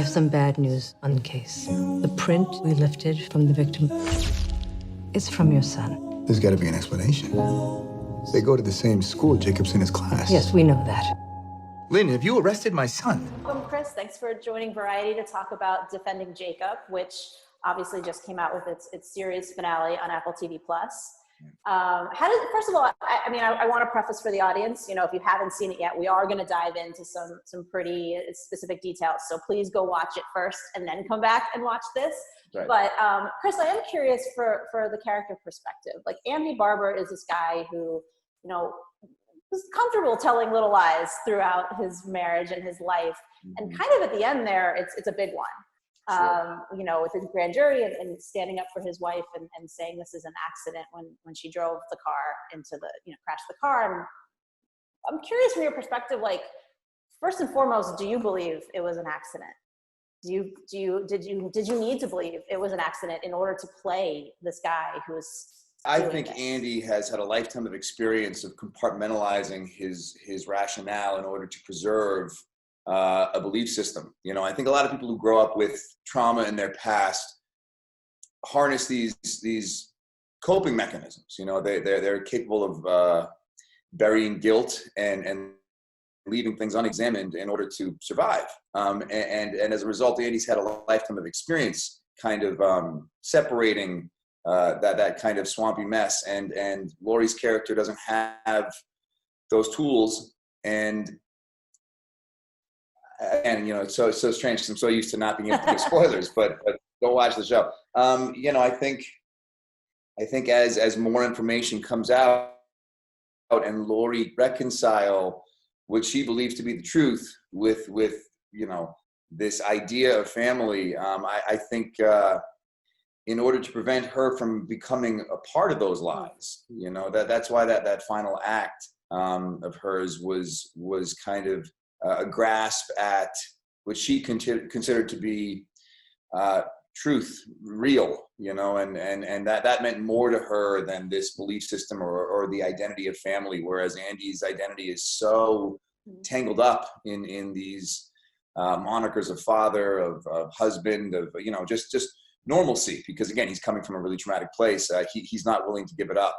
have some bad news on the case. The print we lifted from the victim is from your son. There's got to be an explanation. They go to the same school. Jacob's in his class. Yes, we know that. Lynn, have you arrested my son? Welcome, Chris. Thanks for joining Variety to talk about Defending Jacob, which obviously just came out with its series finale on Apple TV+. First of all, I want to preface for the audience, if you haven't seen it yet, we are going to dive into some pretty specific details. So please go watch it first and then come back and watch this. Right. But Chris, I am curious for the character perspective. Like, Andy Barber is this guy who, was comfortable telling little lies throughout his marriage and his life. Mm-hmm. And kind of at the end there, it's a big one. Sure. With his grand jury and standing up for his wife and saying this is an accident when she drove the car into crashed the car. And I'm curious from your perspective, like, first and foremost, do you believe it was an accident? Did you need to believe it was an accident in order to play this guy who was I think this? Andy has had a lifetime of experience of compartmentalizing his rationale in order to preserve a belief system. I think a lot of people who grow up with trauma in their past harness these coping mechanisms. They're capable of burying guilt and leaving things unexamined in order to survive. And as a result, Andy's had a lifetime of experience kind of separating that kind of swampy mess. And Laurie's character doesn't have those tools. And it's so strange because I'm so used to not being able to give spoilers, but go watch the show. I think as more information comes out and Laurie reconcile what she believes to be the truth with this idea of family, I think in order to prevent her from becoming a part of those lies, that's why that final act of hers was kind of a grasp at what she considered to be truth, real, and that meant more to her than this belief system or the identity of family, whereas Andy's identity is so tangled up in these monikers of father, of husband, of just normalcy, because again, he's coming from a really traumatic place. He's not willing to give it up.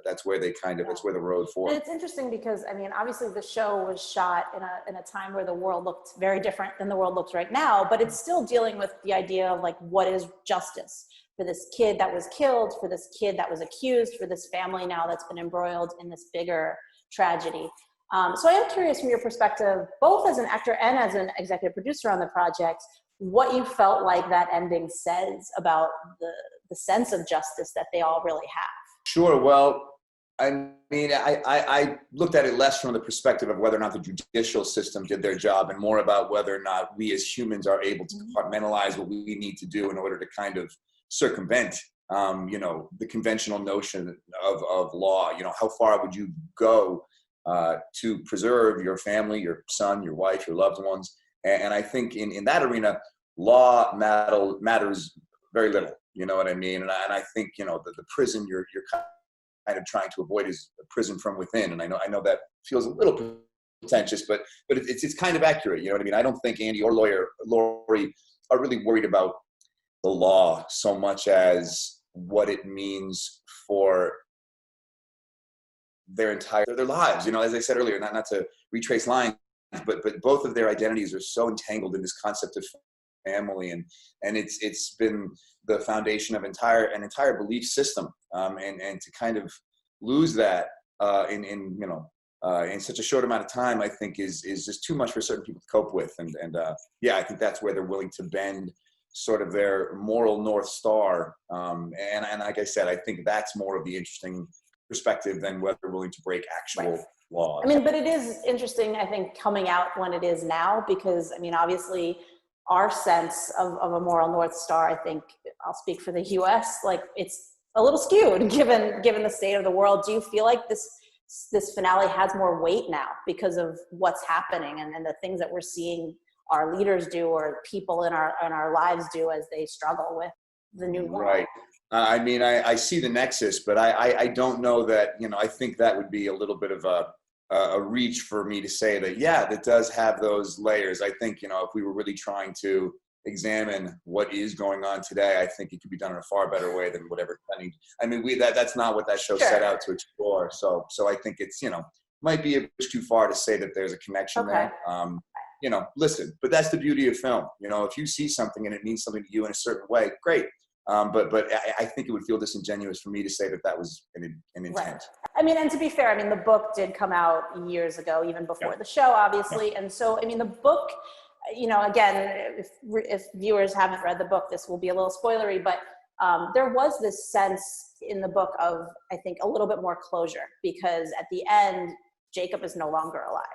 That's where that's where the road forward. And it's interesting because obviously the show was shot in a time where the world looked very different than the world looks right now, but it's still dealing with the idea of like, what is justice for this kid that was killed, for this kid that was accused, for this family now that's been embroiled in this bigger tragedy. So I am curious from your perspective, both as an actor and as an executive producer on the project, what you felt like that ending says about the sense of justice that they all really have. Sure. Well, I looked at it less from the perspective of whether or not the judicial system did their job and more about whether or not we as humans are able to compartmentalize what we need to do in order to kind of circumvent, the conventional notion of law. How far would you go to preserve your family, your son, your wife, your loved ones? And I think in that arena, law matters very little. You know what I mean? And I think, the prison you're kind of trying to avoid is a prison from within. And I know that feels a little pretentious, but it's kind of accurate. You know what I mean? I don't think Andy or Laurie are really worried about the law so much as what it means for their lives. As I said earlier, not to retrace lines, but both of their identities are so entangled in this concept of family, and it's been the foundation of an entire belief system, and to kind of lose that in such a short amount of time, I think is just too much for certain people to cope with, and I think that's where they're willing to bend sort of their moral North Star, and like I said, I think that's more of the interesting perspective than whether they're willing to break actual laws. But it is interesting, I think, coming out when it is now, because obviously our sense of a moral North Star, I think I'll speak for the US, like it's a little skewed given the state of the world. Do you feel like this finale has more weight now because of what's happening and the things that we're seeing our leaders do or people in our lives do as they struggle with the new world? Right. I see the nexus, but I don't know that, I think that would be a little bit of a reach for me to say that, yeah, that does have those layers. I think, you know, if we were really trying to examine what is going on today, I think it could be done in a far better way than whatever. I mean, that's not what that show set out to explore. So I think it's, you know, might be a bit too far to say that there's a connection there. You know, listen, but that's the beauty of film. You know, if you see something and it means something to you in a certain way, great. But I think it would feel disingenuous for me to say that that was an intent. Right. I mean, and to be fair, I mean, the book did come out years ago, even before the show, obviously. And so, I mean, the book, you know, again, if viewers haven't read the book, this will be a little spoilery, but there was this sense in the book of, I think, a little bit more closure, because at the end, Jacob is no longer alive.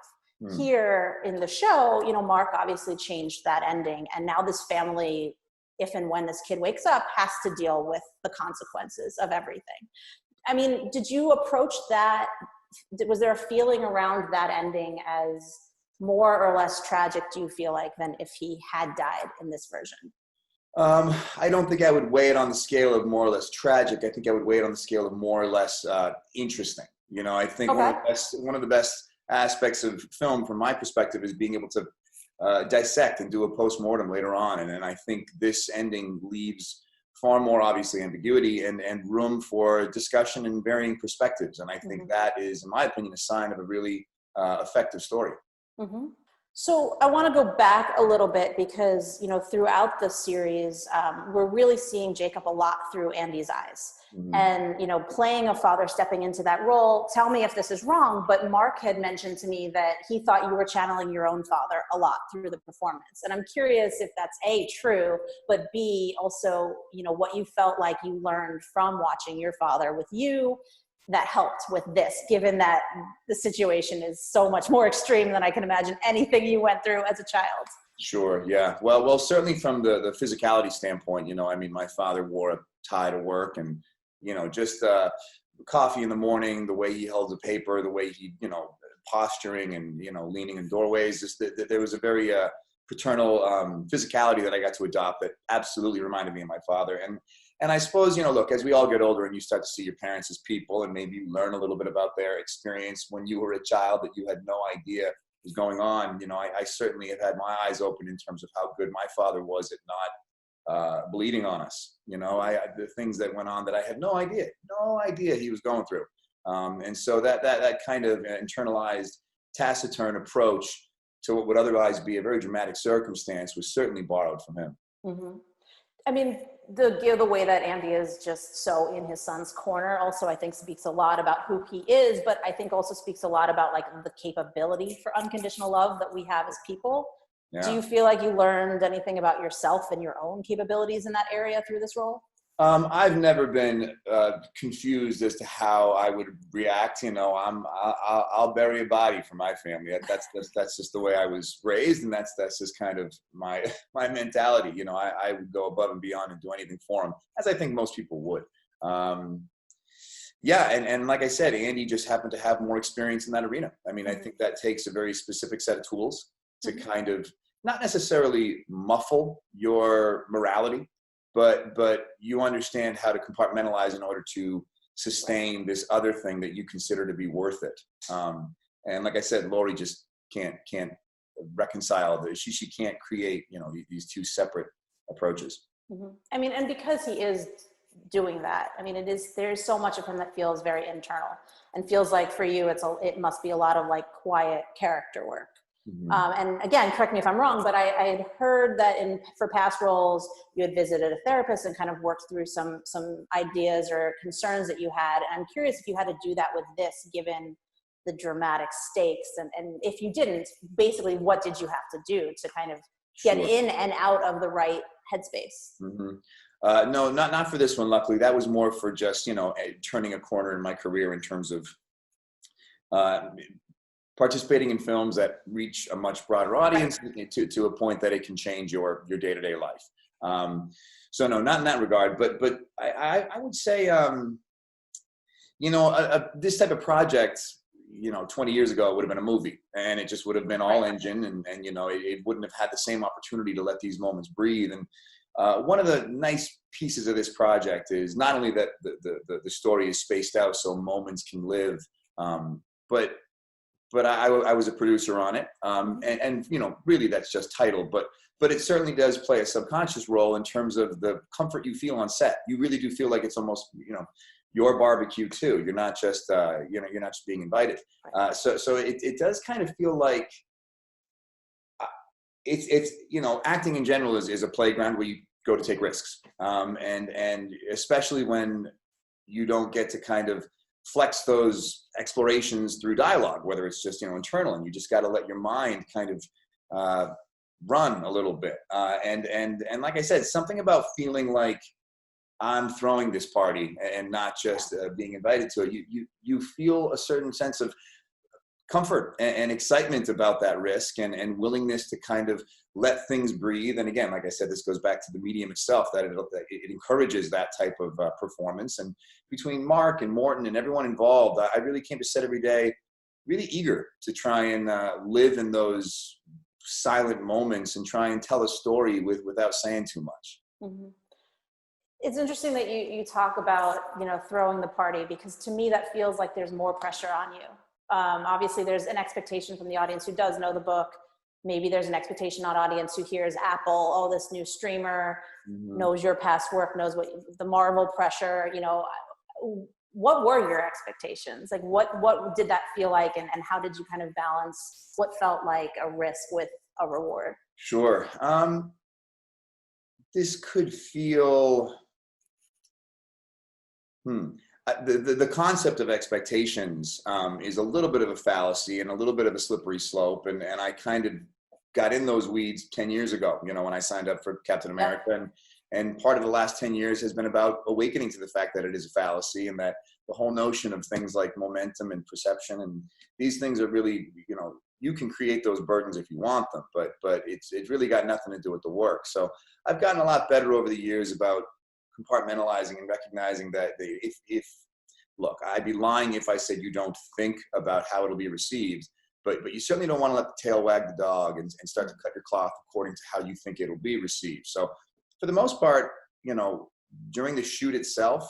Here in the show, you know, Mark obviously changed that ending, and now this family, if and when this kid wakes up, has to deal with the consequences of everything. I mean, did you approach that? Was there a feeling around that ending as more or less tragic, do you feel like, than if he had died in this version? I don't think I would weigh it on the scale of more or less tragic. I think I would weigh it on the scale of more or less interesting. You know, I think one of the best aspects of film, from my perspective, is being able to dissect and do a post-mortem later on. And I think this ending leaves far more, obviously, ambiguity and room for discussion and varying perspectives. And I think that is, in my opinion, a sign of a really effective story. So I want to go back a little bit, because, you know, throughout the series, we're really seeing Jacob a lot through Andy's eyes. And, you know, playing a father, stepping into that role, tell me if this is wrong, but Mark had mentioned to me that he thought you were channeling your own father a lot through the performance. And I'm curious if that's A, true, but B, also, you know, what you felt like you learned from watching your father with you that helped with this, given that the situation is so much more extreme than I can imagine anything you went through as a child. Sure. Yeah. Well, certainly from the physicality standpoint, you know, I mean, my father wore a tie to work, and, you know, just coffee in the morning, the way he held the paper, the way he, you know, posturing and, you know, leaning in doorways, just there was a very paternal physicality that I got to adopt that absolutely reminded me of my father. And I suppose, you know, look, as we all get older and you start to see your parents as people, and maybe you learn a little bit about their experience when you were a child that you had no idea was going on, you know, I certainly have had my eyes open in terms of how good my father was at not bleeding on us. You know, the things that went on that I had no idea he was going through. And so that kind of internalized, taciturn approach to what would otherwise be a very dramatic circumstance was certainly borrowed from him. I mean, the way that Andy is just so in his son's corner also, I think, speaks a lot about who he is, but I think also speaks a lot about, like, the capability for unconditional love that we have as people. Yeah. Do you feel like you learned anything about yourself and your own capabilities in that area through this role? I've never been confused as to how I would react. You know, I'll bury a body for my family. That's just the way I was raised, and that's just kind of my mentality. You know, I would go above and beyond and do anything for them, as I think most people would. Yeah, and like I said, Andy just happened to have more experience in that arena. I mean, I think that takes a very specific set of tools to kind of not necessarily muffle your morality, but you understand how to compartmentalize in order to sustain this other thing that you consider to be worth it. And like I said, Laurie just can't reconcile this. She can't create, you know, these two separate approaches. I mean, and because he is doing that, I mean, there's so much of him that feels very internal, and feels like for you, it must be a lot of, like, quiet character work. And again, correct me if I'm wrong, but I had heard that for past roles, you had visited a therapist and kind of worked through some ideas or concerns that you had. And I'm curious if you had to do that with this, given the dramatic stakes. And if you didn't, basically, what did you have to do to kind of get in and out of the right headspace? No, not for this one, luckily. That was more for just, you know, turning a corner in my career in terms of participating in films that reach a much broader audience to a point that it can change your day-to-day life. So no, not in that regard, but I would say, you know, this type of project, you know, 20 years ago, it would have been a movie, and it just would have been all engine, and you know, it wouldn't have had the same opportunity to let these moments breathe. And one of the nice pieces of this project is not only that the story is spaced out so moments can live, but I was a producer on it. And you know, really that's just title, but it certainly does play a subconscious role in terms of the comfort you feel on set. You really do feel like it's almost, you know, your barbecue too. You're not just, you know, you're not just being invited. So it does kind of feel like it's, you know, acting in general is a playground where you go to take risks. And especially when you don't get to kind of flex those explorations through dialogue, whether it's just, you know, internal, and you just got to let your mind kind of run a little bit. And like I said, something about feeling like I'm throwing this party and not just being invited to it. You feel a certain sense of comfort and excitement about that risk and willingness to kind of let things breathe. And again, like I said, this goes back to the medium itself, that it encourages that type of performance. And between Mark and Morton and everyone involved, I really came to set every day really eager to try and live in those silent moments and try and tell a story without saying too much. Mm-hmm. It's interesting that you talk about, you know, throwing the party, because to me that feels like there's more pressure on you. Obviously there's an expectation from the audience who does know the book. Maybe there's an expectation on audience who hears Apple, oh, this new streamer, knows your past work, knows what the Marvel pressure, you know. What were your expectations? Like what did that feel like, and how did you kind of balance what felt like a risk with a reward? Sure. This could feel, the concept of expectations is a little bit of a fallacy and a little bit of a slippery slope. And I kind of got in those weeds 10 years ago, you know, when I signed up for Captain America. And part of the last 10 years has been about awakening to the fact that it is a fallacy, and that the whole notion of things like momentum and perception and these things are really, you know, you can create those burdens if you want them, but it's really got nothing to do with the work. So I've gotten a lot better over the years about compartmentalizing and recognizing that if look, I'd be lying if I said you don't think about how it'll be received, but you certainly don't want to let the tail wag the dog and start to cut your cloth according to how you think it'll be received. So for the most part, you know, during the shoot itself,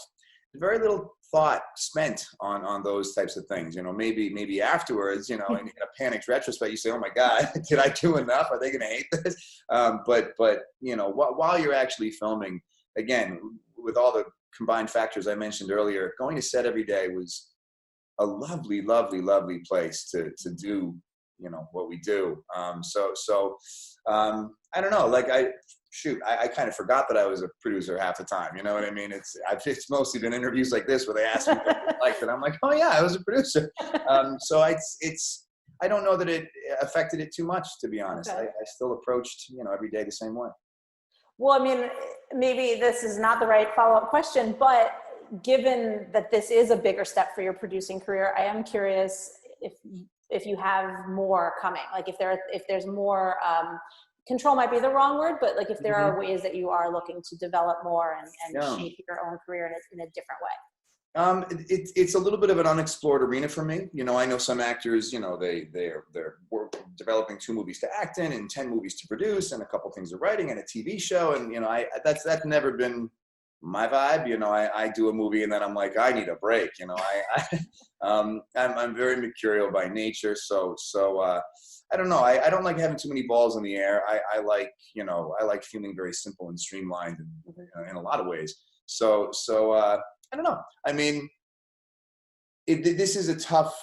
very little thought spent on those types of things. You know, maybe afterwards, you know, in a panicked retrospect, you say, oh my God, did I do enough? Are they going to hate this? But you know, while you're actually filming, again, with all the combined factors I mentioned earlier, going to set every day was a lovely, lovely, lovely place to do, you know, what we do. So I don't know, like I kind of forgot that I was a producer half the time. You know what I mean? It's mostly been interviews like this where they ask me what I liked, and I'm like, oh yeah, I was a producer. So I don't know that it affected it too much, to be honest. Okay. I still approached, you know, every day the same way. Well, I mean, maybe this is not the right follow-up question, but given that this is a bigger step for your producing career, I am curious if you have more coming. Like if there's more. Control might be the wrong word, but like if there are ways that you are looking to develop more and shape your own career in a different way. It's a little bit of an unexplored arena for me. You know, I know some actors, you know, they're developing 2 movies to act in and 10 movies to produce and a couple things of writing and a TV show. And, you know, that's never been my vibe. You know, I do a movie and then I'm like, I need a break. You know, I'm very mercurial by nature. So I don't know. I don't like having too many balls in the air. I like, you know, I like feeling very simple and streamlined in a lot of ways. So I don't know. I mean, this is a tough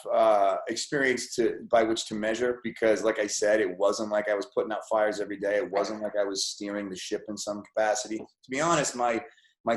experience by which to measure, because like I said, it wasn't like I was putting out fires every day. It wasn't like I was steering the ship in some capacity. To be honest, my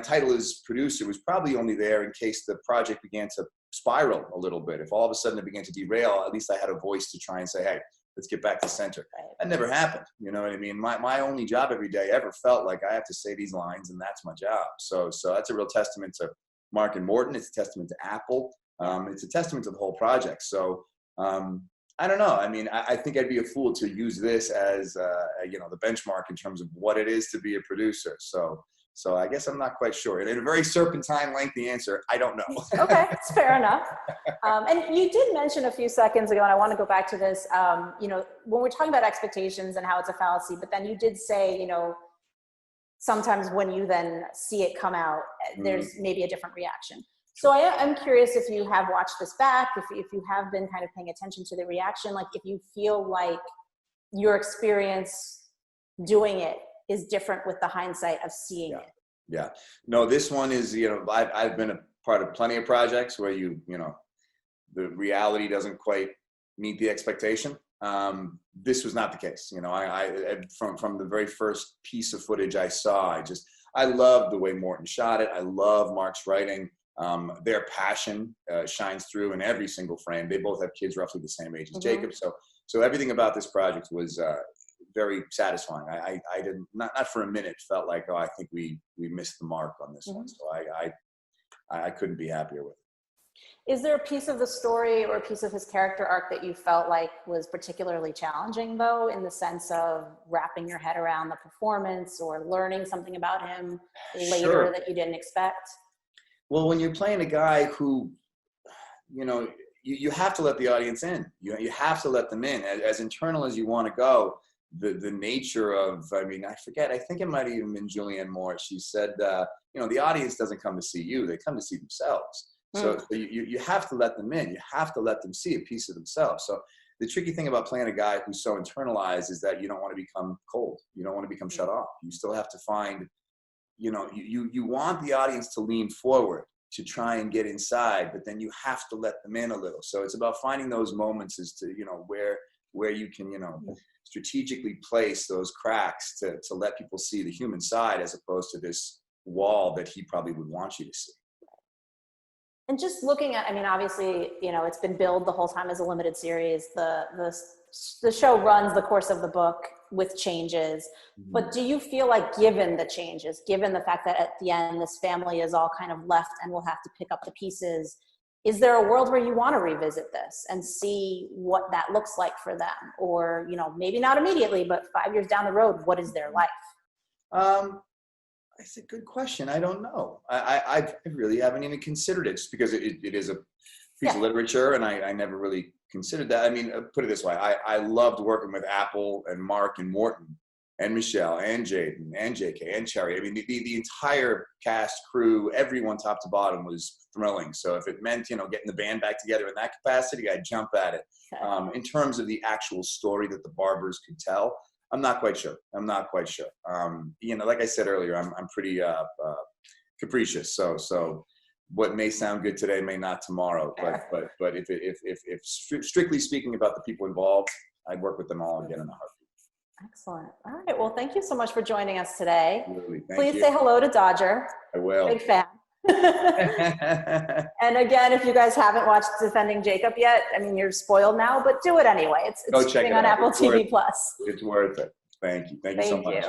title as producer was probably only there in case the project began to spiral a little bit. If all of a sudden it began to derail, at least I had a voice to try and say, hey, let's get back to center. That never happened. You know what I mean? My only job every day ever felt like I have to say these lines and that's my job. So that's a real testament to Mark and Morton. It's a testament to Apple. It's a testament to the whole project. So I don't know. I mean, I think I'd be a fool to use this as, you know, the benchmark in terms of what it is to be a producer. So I guess I'm not quite sure. In a very serpentine, lengthy answer, I don't know. Okay, it's fair enough. And you did mention a few seconds ago, and I want to go back to this, you know, when we're talking about expectations and how it's a fallacy, but then you did say, you know, sometimes when you then see it come out, there's maybe a different reaction. So I'm curious if you have watched this back, if you have been kind of paying attention to the reaction, like if you feel like your experience doing it is different with the hindsight of seeing it. Yeah. No, this one is, I've been a part of plenty of projects where the reality doesn't quite meet the expectation. This was not the case. I from the very first piece of footage I saw, I love the way Morton shot it. I love Mark's writing. Their passion shines through in every single frame. They both have kids roughly the same age as Jacob. So everything about this project was very satisfying. I didn't, not for a minute, felt like, I think we missed the mark on this one. So I couldn't be happier with it. Is there a piece of the story or a piece of his character arc that you felt like was particularly challenging, though, in the sense of wrapping your head around the performance or learning something about him later that you didn't expect? Well, when you're playing a guy who, you have to let the audience in. You have to let them in. As internal as you want to go, the nature of, I think it might have even been Julianne Moore. She said, the audience doesn't come to see you. They come to see themselves. So you have to let them in. You have to let them see a piece of themselves. So the tricky thing about playing a guy who's so internalized is that you don't want to become cold. You don't want to become shut off. You still have to find, you want the audience to lean forward to try and get inside, but then you have to let them in a little. So it's about finding those moments as to, where you can, strategically place those cracks to let people see the human side as opposed to this wall that he probably would want you to see. And just looking at, obviously, it's been billed the whole time as a limited series. The show runs the course of the book with changes. But do you feel like, given the changes, given the fact that at the end this family is all kind of left and will have to pick up the pieces, is there a world where you want to revisit this and see what that looks like for them? Or, maybe not immediately, but 5 years down the road, what is their life? It's a good question. I don't know. I really haven't even considered it, just because it is a piece of literature, and I never really considered that. Put it this way. I loved working with Apple and Mark and Morton and Michelle and Jaden and JK and Cherry. The entire cast, crew, everyone top to bottom was thrilling. So if it meant, getting the band back together in that capacity, I'd jump at it. In terms of the actual story that the Barbers could tell, I'm not quite sure. Like I said earlier, I'm pretty capricious. So what may sound good today may not tomorrow. But if strictly speaking about the people involved, I'd work with them all again in a heartbeat. Excellent. All right. Well, thank you so much for joining us today. Really, Please say hello to Dodger. I will. Big fan. And again, if you guys haven't watched Defending Jacob yet, you're spoiled now, but do it anyway. It's streaming on Apple TV Plus. It's worth it. Thank you. Thank you so much.